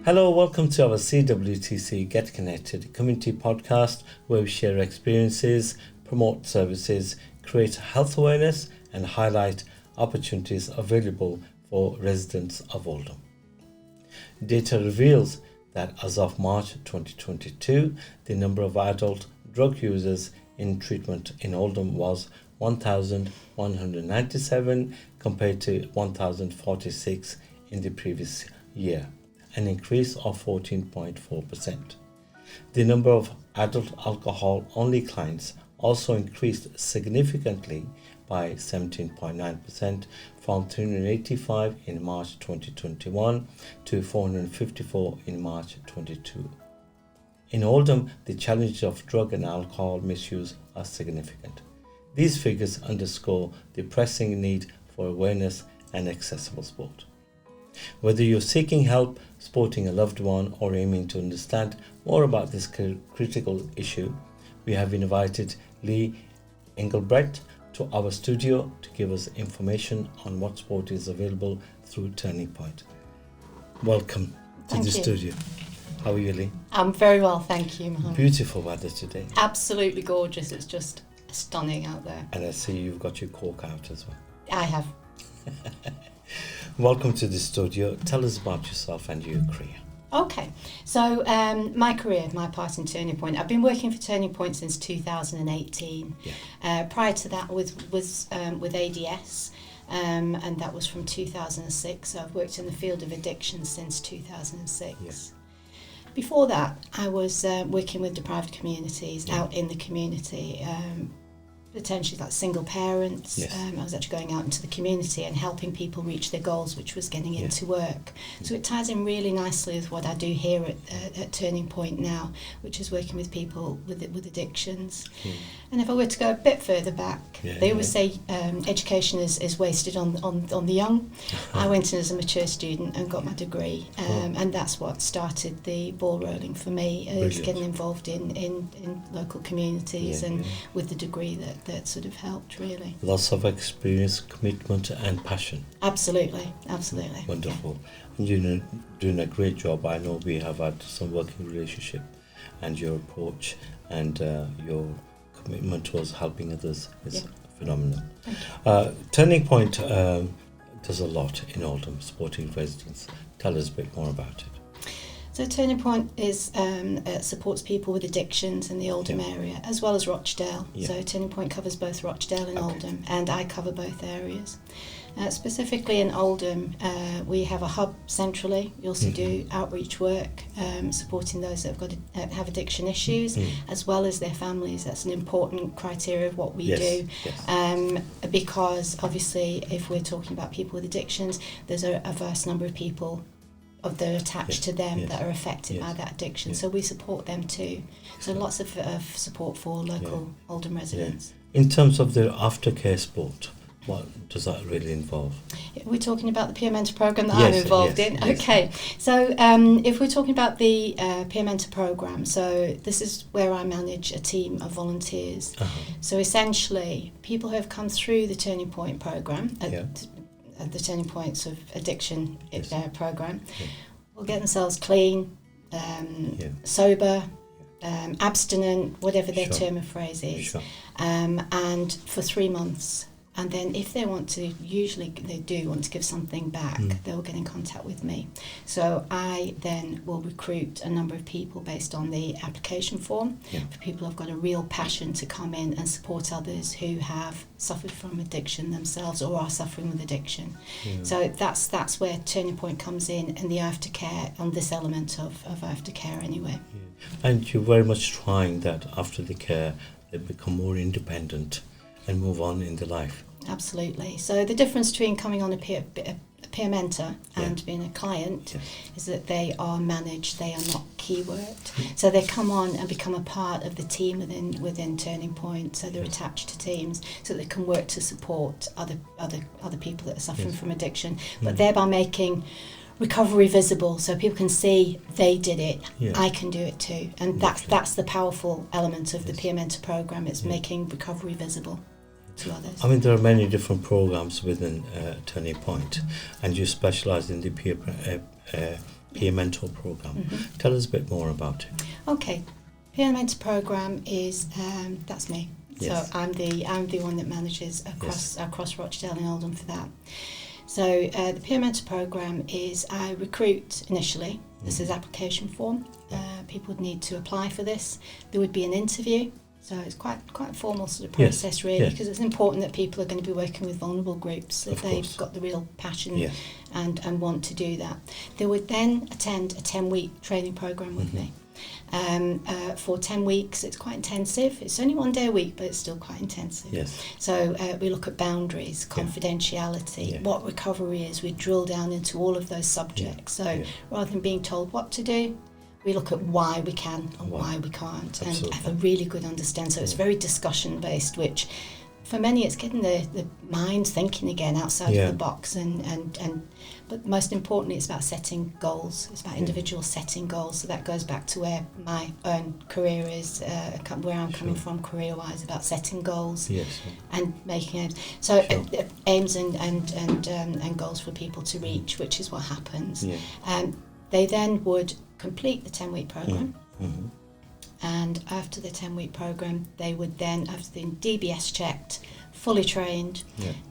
Hello, welcome to our CWTC Get Connected community podcast, where we share experiences, promote services, create health awareness and highlight opportunities available for residents of Oldham. Data reveals that as of March 2022, the number of adult drug users in treatment in Oldham was 1,197 compared to 1,046 in the previous year, an increase of 14.4%. The number of adult alcohol-only clients also increased significantly by 17.9% from 385 in March 2021 to 454 in March 2022. In Oldham, the challenges of drug and alcohol misuse are significant. These figures underscore the pressing need for awareness and accessible sport. Whether you're seeking help, supporting a loved one, or aiming to understand more about this critical issue, we have invited Leigh Engelbrecht to our studio to give us information on what sport is available through Turning Point. Welcome to the studio. How are you, Leigh? I'm very well, thank you, Mohammed. Beautiful weather today. Absolutely gorgeous. It's just stunning out there. And I see you've got your cork out as well. I have. Welcome to the studio. Tell us about yourself and your career. Okay, so my career, my part in Turning Point. I've been working for Turning Point since 2018. Yeah. Prior to that was with ADS, and that was from 2006. So I've worked in the field of addiction since 2006. Yeah. Before that, I was working with deprived communities out in the community. Potentially like single parents. Yes. I was actually going out into the community and helping people reach their goals, which was getting into work. So it ties in really nicely with what I do here at Turning Point now, which is working with people with addictions. And if I were to go a bit further back, they always say education is wasted on the young. I went in as a mature student and got my degree, and that's what started the ball rolling for me, is getting involved in local communities with the degree that sort of helped, really. Lots of experience, commitment and passion. Absolutely. Wonderful. And you're doing a great job. I know we have had some working relationship, and your approach and your commitment towards helping others is phenomenal. Turning Point does a lot in Oldham, supporting residents. Tell us a bit more about it. So Turning Point is supports people with addictions in the Oldham area, as well as Rochdale. So Turning Point covers both Rochdale and Oldham, and I cover both areas. Specifically in Oldham, we have a hub centrally. We also do outreach work, supporting those that have addiction issues, as well as their families. That's an important criteria of what we do, because obviously if we're talking about people with addictions, there's a vast number of people that are attached to them that are affected by that addiction. So we support them too. So lots of support for local Oldham residents. In terms of the aftercare support, what does that really involve? We're talking about the Peer Mentor program that I'm involved in. Okay, so if we're talking about the Peer Mentor program, so this is where I manage a team of volunteers. So essentially, people who have come through the Turning Point program, the Turning Points of Addiction program, will get themselves clean, sober, abstinent, whatever their term of phrase is, and for 3 months. And then if they want to, usually they do want to give something back, they'll get in contact with me. So I then will recruit a number of people based on the application form for people who've got a real passion to come in and support others who have suffered from addiction themselves or are suffering with addiction. So that's where Turning Point comes in, and the aftercare, on this element of aftercare anyway. And you're very much trying that after the care, they become more independent and move on in their life. Absolutely. So the difference between coming on a peer mentor and being a client is that they are managed, they are not keyworked. So they come on and become a part of the team within Turning Point. So they're attached to teams so they can work to support other people that are suffering from addiction, but thereby making recovery visible, so people can see they did it, I can do it too. And that's the powerful element of the Peer Mentor program. It's making recovery visible to others. I mean, there are many different programs within Turning Point, and you specialise in the Peer Mentor program. Tell us a bit more about it. Okay, Peer Mentor program is that's me. Yes. So I'm the one that manages across Rochdale and Oldham for that. So the Peer Mentor program is I recruit initially. This is application form. People would need to apply for this. There would be an interview. So it's quite a formal sort of process, really, because it's important that people are going to be working with vulnerable groups if they've got the real passion and want to do that. They would then attend a 10-week training program with me. For 10 weeks, it's quite intensive. It's only 1 day a week, but it's still quite intensive. Yes. So we look at boundaries, confidentiality, what recovery is. We drill down into all of those subjects. So rather than being told what to do, we look at why we can and why we can't, and have a really good understanding. So it's very discussion based, which for many it's getting the mind thinking again outside of the box, and but most importantly it's about setting goals. It's about individuals setting goals. So that goes back to where my own career is, where I'm coming from career wise, about setting goals and making aims. So aims and goals for people to reach, which is what happens. They then would complete the 10-week program, and after the 10-week program, they would then, after being DBS checked, fully trained,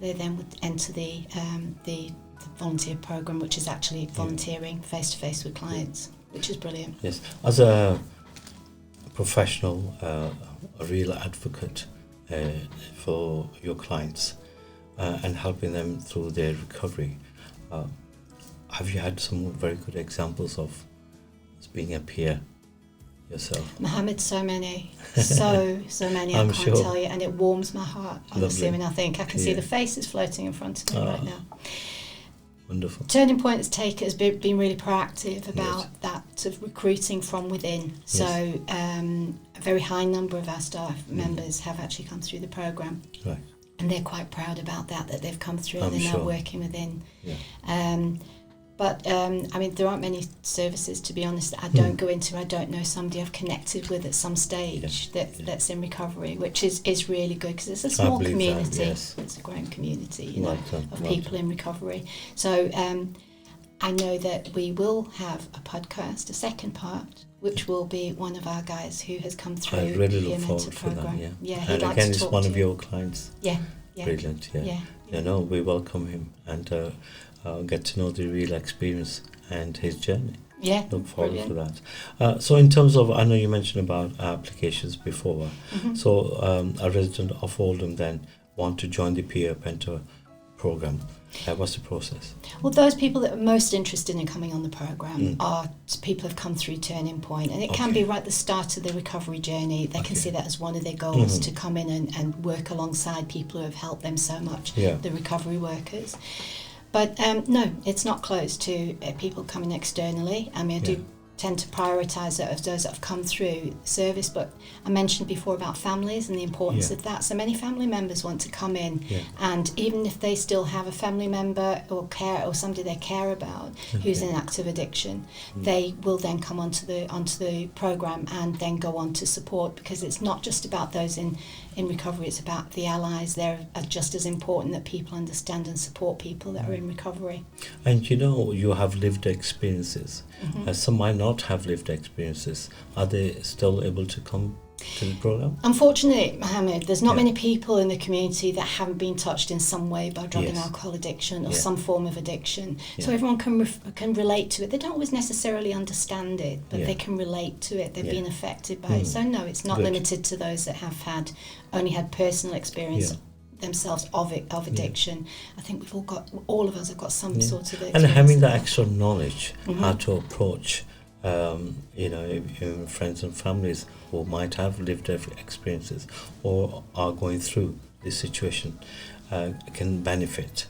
they then would enter the volunteer program, which is actually volunteering face to face with clients, which is brilliant. Yes, as a professional, a real advocate for your clients and helping them through their recovery. Have you had some very good examples of being a peer yourself? Mohammed, so many, so many. I can't tell you, and it warms my heart, honestly. When I think I can see the faces floating in front of me right now. Wonderful. Turning Point has been really proactive about that sort of recruiting from within. So a very high number of our staff members have actually come through the program, and they're quite proud about that they've come through and they're now working within. But I mean, there aren't many services, to be honest, that I don't go into. I don't know somebody I've connected with at some stage that's in recovery, which is really good, because it's a small community. It's a growing community, you know, of people in recovery. So I know that we will have a podcast, a second part, which will be one of our guys who has come through. I really look forward to that. He'd like again, to it's talk one to of your clients. Brilliant. We welcome him and get to know the real experience and his journey. Look forward to that. So in terms of, I know you mentioned about applications before. So a resident of Oldham then want to join the Peer Mentor program. What's the process? Well, those people that are most interested in coming on the program are people who've come through Turning Point, and it can be right at the start of the recovery journey. They can see that as one of their goals, to come in and work alongside people who have helped them so much, the recovery workers. But no, it's not closed to people coming externally. I mean, I do tend to prioritise those that have come through service, but I mentioned before about families and the importance of that. So many family members want to come in, and even if they still have a family member or somebody they care about who's in active addiction, they will then come onto the programme and then go on to support, because it's not just about those in recovery, it's about the allies. They're just as important, that people understand and support people that are in recovery. And you have lived experiences. Some might not have lived experiences. Are they still able to come to the program? Unfortunately, Mohammed, there's not many people in the community that haven't been touched in some way by drug and alcohol addiction or some form of addiction. So everyone can relate to it. They don't always necessarily understand it, but they can relate to it. They've been affected by it. So no, it's not limited to those that have only had personal experience themselves of addiction. I think all of us have got some sort of experience. And having that extra knowledge how to approach friends and families who might have lived experiences or are going through this situation can benefit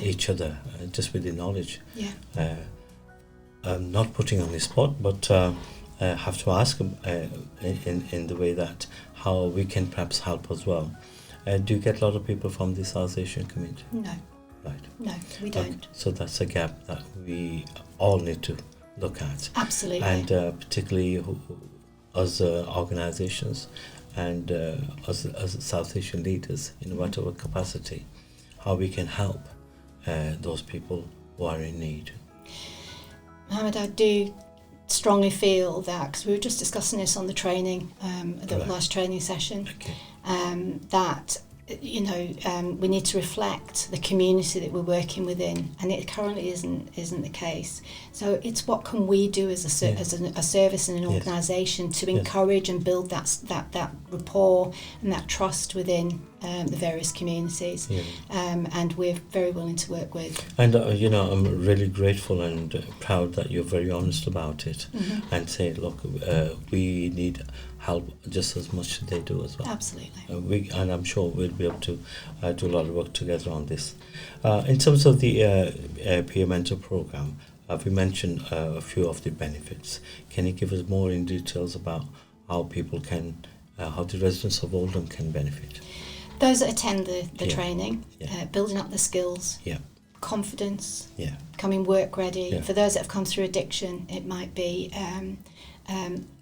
each other just with the knowledge. I'm not putting on the spot, but have to ask in the way that how we can perhaps help as well. Do you get a lot of people from the South Asian community? No. Right. No, we don't. So that's a gap that we all need to look at. Absolutely. And particularly as organisations and as South Asian leaders in whatever capacity, how we can help those people who are in need. Mohammed, I do strongly feel that, because we were just discussing this on the training, the last training session, that we need to reflect the community that we're working within, and it currently isn't the case. So it's what can we do as a service and an organisation to encourage and build that rapport and that trust within the various communities, and we're very willing to work with. And I'm really grateful and proud that you're very honest about it, and say, look, we need help just as much as they do as well. Absolutely. And I'm sure we'll be able to do a lot of work together on this. In terms of the Peer Mentor program, we mentioned a few of the benefits. Can you give us more in details about how people can, how the residents of Oldham can benefit? Those that attend the training, building up the skills, confidence, becoming work ready. For those that have come through addiction, it might be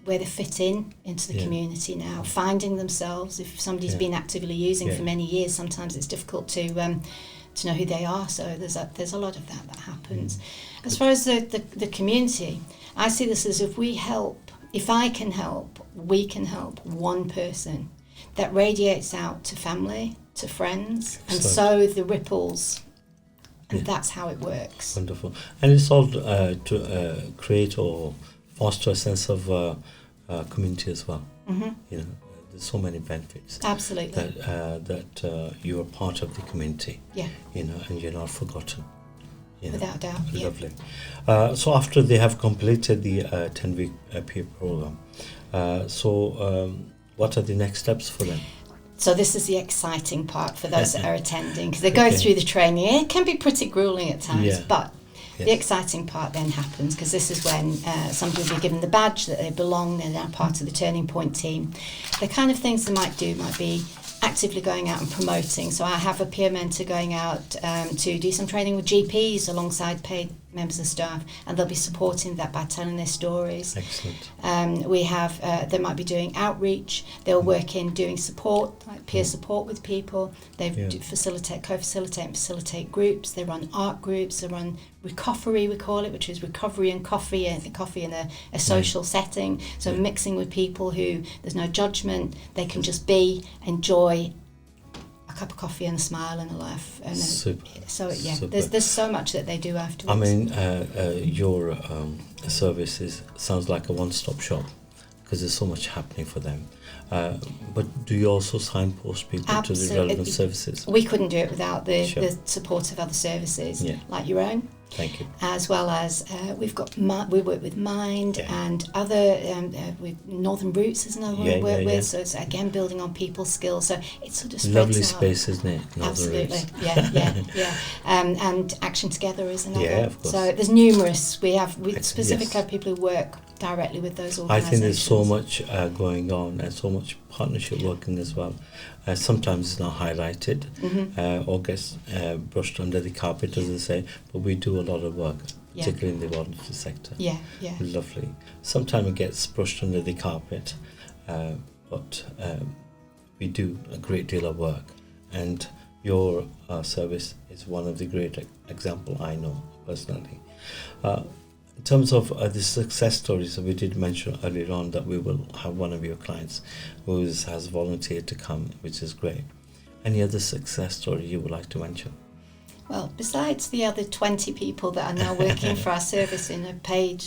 where they fit into the community now, finding themselves. If somebody's been actively using for many years, sometimes it's difficult to know who they are. So there's a lot of that happens. As far as the community, I see this as if I can help, we can help one person. That radiates out to family, to friends, and so the ripples, and that's how it works. Wonderful. And it's all to create or foster a sense of community as well. There's so many benefits. Absolutely. That you are part of the community. And you're not forgotten. Without doubt. Lovely. So after they have completed the 10-week peer program, what are the next steps for them? So this is the exciting part for those that are attending, because they go through the training. It can be pretty grueling at times, but the exciting part then happens, because this is when somebody will be given the badge that they belong, they're now part of the Turning Point team. The kind of things they might be actively going out and promoting. So I have a peer mentor going out to do some training with GPs alongside paid members of staff, and they'll be supporting that by telling their stories. Excellent. We have, they might be doing outreach, they'll work in doing support, like peer support with people, they facilitate groups, they run art groups, they run recovery, we call it, which is recovery and coffee in a social setting, so mixing with people who there's no judgment, they can just be, enjoy a cup of coffee and a smile and a laugh. And Super. There's so much that they do afterwards. I mean, your services sounds like a one-stop shop, because there's so much happening for them. But do you also signpost people to the relevant services? We couldn't do it without the support of other services, like your own. Thank you. As well as we work with Mind and other, with Northern Roots is another one we work with. So it's again building on people's skills. So it sort of spreads lovely out. space, isn't it? Northern Absolutely, Roots. And Action Together is another. Yeah, of course. So there's numerous. We specifically have people who work directly with those organisations. I think there's so much going on and so much partnership working as well. Sometimes it's not highlighted or gets brushed under the carpet, as they say, but we do a lot of work, particularly in the voluntary sector. Lovely. Sometimes it gets brushed under the carpet, but we do a great deal of work, and your service is one of the great example I know personally. In terms of the success stories, we did mention earlier on that we will have one of your clients who has volunteered to come, which is great. Any other success story you would like to mention? Well, besides the other 20 people that are now working for our service in a paid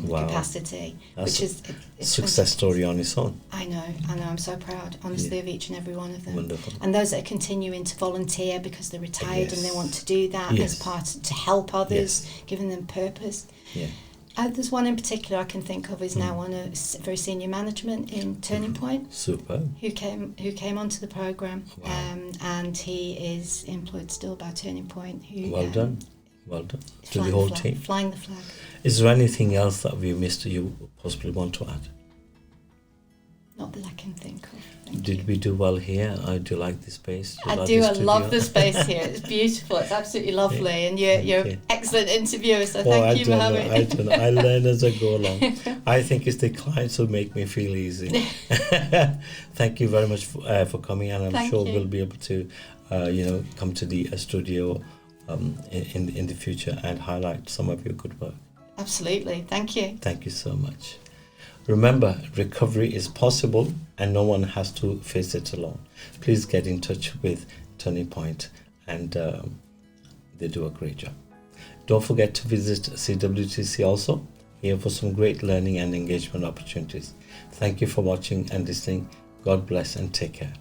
capacity, that's which is a success story on its own. I know, I'm so proud, honestly, of each and every one of them. Wonderful. And those that are continuing to volunteer because they're retired and they want to do that as part to help others, giving them purpose. There's one in particular I can think of, is now on a very senior management in Turning Point. Super. Who came onto the programme, and he is employed still by Turning Point. Well done to the whole team. Flying the flag. Is there anything else that we missed you possibly want to add? Not that I can think of. Did we do well here? Do you like the space? I love the space here. It's beautiful. It's absolutely lovely, and you're an excellent interviewer. So thank you, Mohammed. I don't know. I learn as I go along. I think it's the clients who make me feel easy. Thank you very much for coming, and I'm sure we'll be able to, come to the studio in the future and highlight some of your good work. Absolutely. Thank you. Thank you so much. Remember, recovery is possible and no one has to face it alone. Please get in touch with Turning Point, and they do a great job. Don't forget to visit CWTC also, here for some great learning and engagement opportunities. Thank you for watching and listening. God bless and take care.